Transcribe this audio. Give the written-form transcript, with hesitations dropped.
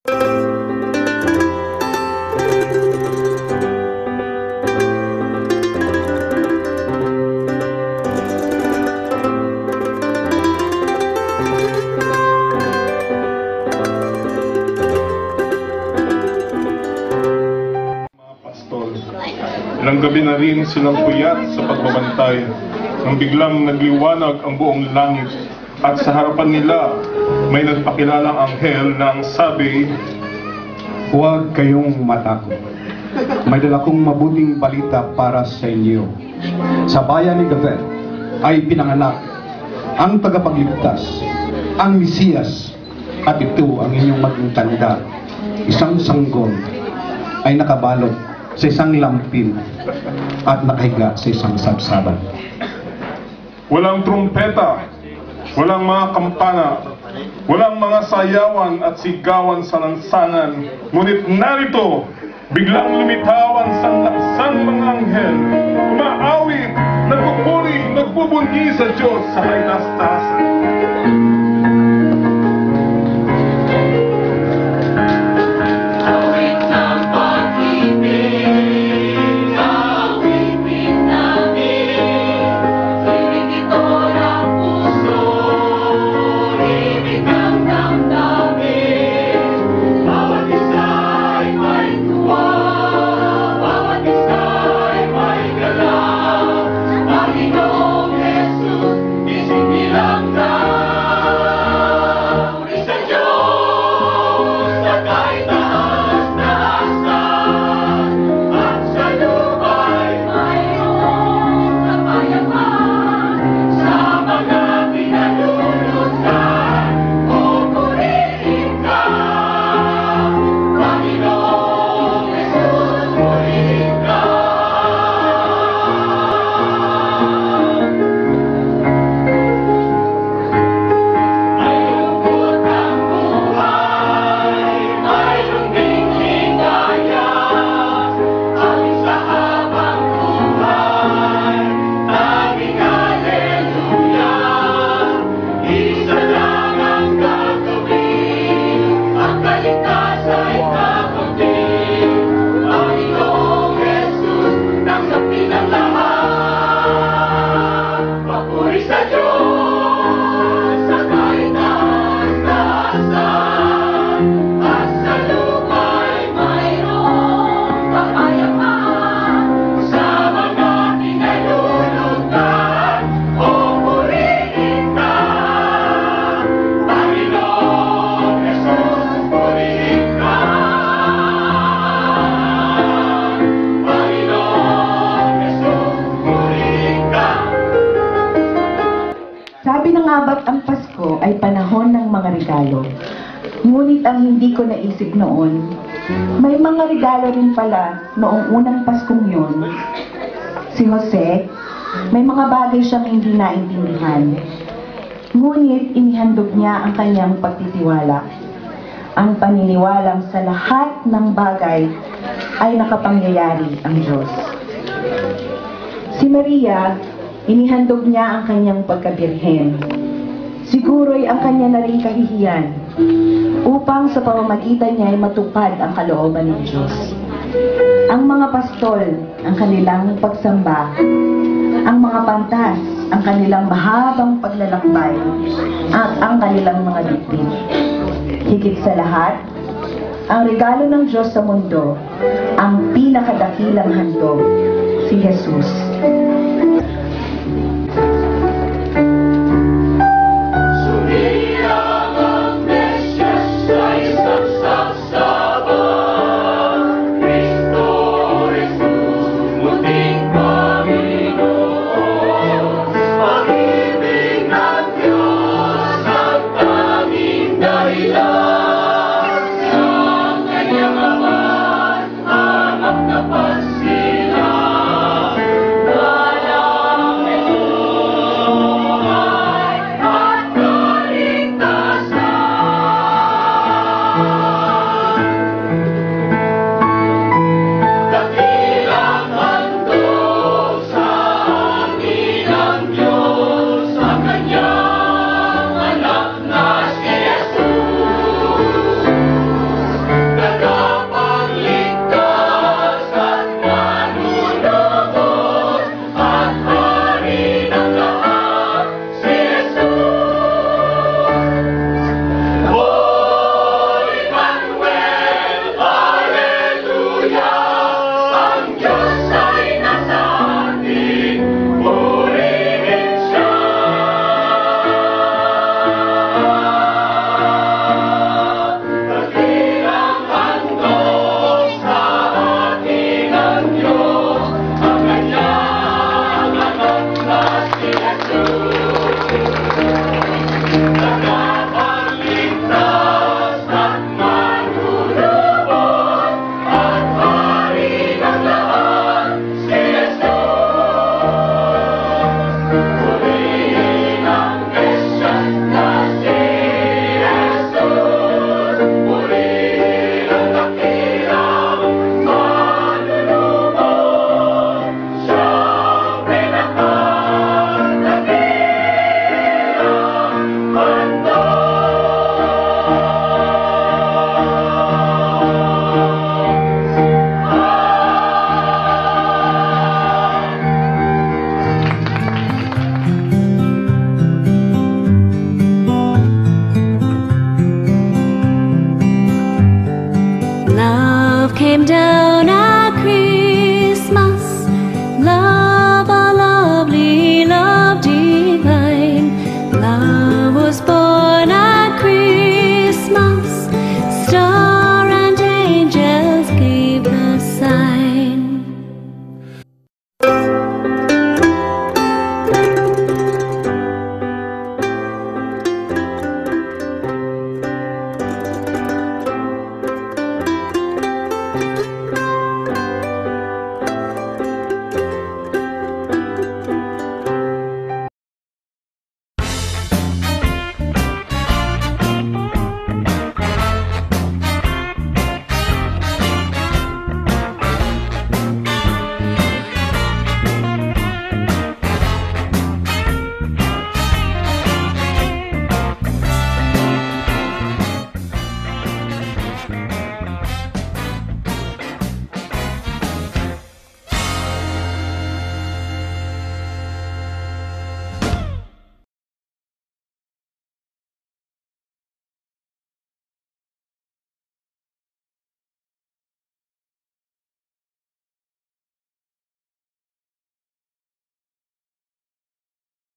Ilang gabi na rin silang puyat sa pagbabantay nang biglang nagliwanag ang buong langit at sa harapan nila may nagpakilalang anghel na ang sabi, "Huwag kayong matakot. May dala kong mabuting balita para sa inyo. Sa bayan ni David ay pinanganak ang tagapagligtas, ang Mesiyas, at ito ang inyong maging tanda. Isang sanggol ay nakabalot sa isang lampin at nakahiga sa isang sabsaban." Walang trumpeta, walang mga kampana, walang mga sayawan at sigawan sa lansangan, ngunit narito, biglang lumitaw ang sanlaksang mga anghel, umaawit, nagpupuri, nagbubunyi sa Diyos sa kaitaas-taasan. Sabi ng abat ang Pasko ay panahon ng mga regalo. Ngunit ang hindi ko naisip noon, may mga regalo rin pala noong unang Paskong yun. Si Jose, may mga bagay siyang hindi naintindihan. Ngunit inihandog niya ang kanyang pagtitiwala. Ang paniniwalang sa lahat ng bagay ay nakapangyayari ang Diyos. Si Maria, inihandog niya ang kanyang pagkabirhen. Siguro'y ang kanya na ring kahihiyan upang sa pamamagitan niya ay matupad ang kalooban ng Diyos. Ang mga pastol, ang kanilang pagsamba, ang mga pantas, ang kanilang mahabang paglalakbay, at ang kanilang mga dibdib. Higit sa lahat, ang regalo ng Diyos sa mundo, ang pinakadakilang handog, si Jesus. Wala Love came down